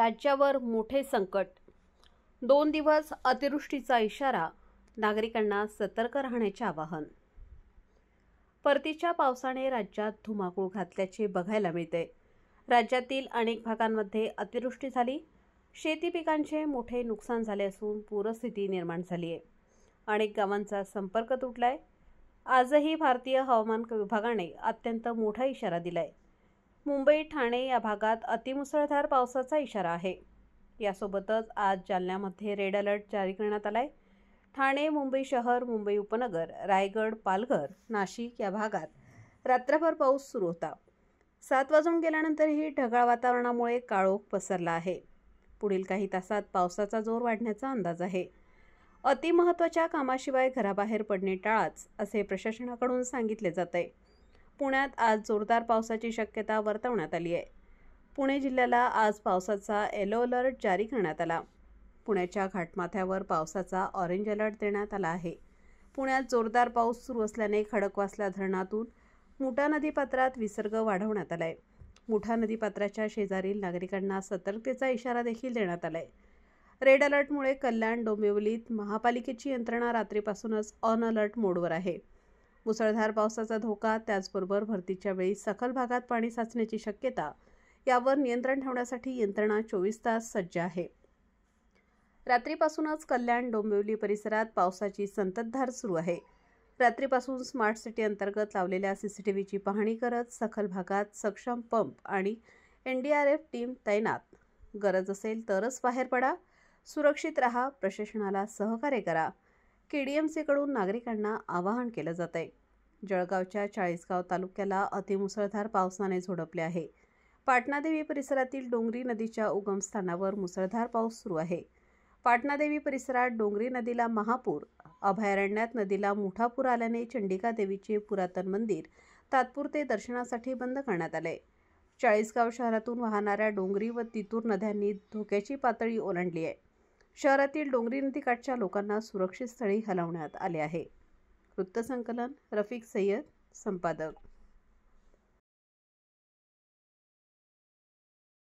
राज्यावर मोठे संकट। 2 दिवस अतिवृष्टीचा इशारा, नागरिकांना सतर्क राहण्याचे आवाहन। परतीच्या पावसाने राज्यात धुमाकूळ घातल्याचे बघायला मिळते। राज्यातील अनेक भागांमध्ये अतिवृष्टी झाली, शेती पिकांचे मोठे नुकसान झाले असून पूरस्थिती निर्माण झाली आहे। अनेक गावांचा संपर्क तुटलाय। आजही भारतीय हवामान विभागाने अत्यंत मोठा इशारा दिलाय। मुंबई, ठाणे या भागात अतिमुसळधार पावसाचा इशारा आहे। यासोबतच आज जालन्यामध्ये रेड अलर्ट जारी करण्यात आलाय। ठाणे, मुंबई शहर, मुंबई उपनगर, रायगड, पालघर, नाशिक या भागात रात्रभर पाऊस सुरू होता। 7 वाजून गेल्यानंतरही ढगाळ वातावरणामुळे काळोख पसरला आहे। पुढील काही तासात पावसाचा जोर वाढण्याचा अंदाज आहे। अतिमहत्त्वाच्या कामाशिवाय घराबाहेर पडणे टाळाच, असे प्रशासनाकडून सांगितले जाते। पुण्यात आज जोरदार पावसाची शक्यता वर्तवण्यात आली आहे। पुणे जिल्ह्याला आज पावसाचा येलो अलर्ट जारी करण्यात आला। पुण्याच्या घाटमाथ्यावर पावसाचा ऑरेंज अलर्ट देण्यात आला आहे। पुण्यात जोरदार पाऊस सुरू असल्याने खडकवासला धरणातून मुठा नदीपात्रात विसर्ग वाढवण्यात आलाय। मुठा नदीपात्राच्या शेजारील नागरिकांना सतर्कतेचा इशारा देखील देण्यात आलाय। रेड अलर्टमुळे कल्याण, डोंबिवलीत महापालिकेची यंत्रणा रात्रीपासूनच ऑन अलर्ट मोडवर आहे। मुसळधार पावसाचा धोका, त्याचबरोबर भरतीच्या वेळी सखल भागात पाणी साचण्याची शक्यता यावर नियंत्रण ठेवण्यासाठी यंत्रणा 24 तास सज्ज आहे। रात्रीपासूनच कल्याण, डोंबिवली परिसरात पावसाची संततधार सुरू आहे। रात्रीपासून स्मार्ट सिटी अंतर्गत लावलेल्या सीसीटीव्हीची पाहणी करत सखल भागात सक्षम पंप आणि NDRF टीम तैनात। गरज असेल तरच बाहेर पडा, सुरक्षित राहा, प्रशासनाला सहकार्य करा, KDMC कडून नागरिकांना आवाहन केलं जात आहे। जळगावच्या चाळीसगाव तालुक्याला अतिमुसळधार पावसाने झोडपले आहे। पाटणादेवी परिसरातील डोंगरी नदीच्या उगमस्थानावर मुसळधार पाऊस सुरू आहे। पाटणादेवी परिसरात डोंगरी नदीला महापूर, अभयारण्यात नदीला मोठा पूर आल्याने चंडिका देवीचे पुरातन मंदिर तात्पुरते दर्शनासाठी बंद करण्यात आले। चाळीसगाव शहरातून वाहणाऱ्या डोंगरी व तितूर नद्यांनी धोक्याची पातळी ओलांडली आहे। शहरातील डोंगरी नदीकाठच्या लोकांना सुरक्षित स्थळी हलवण्यात आले आहे। वृत्तसंकलन रफिक सय्यद, संपादक।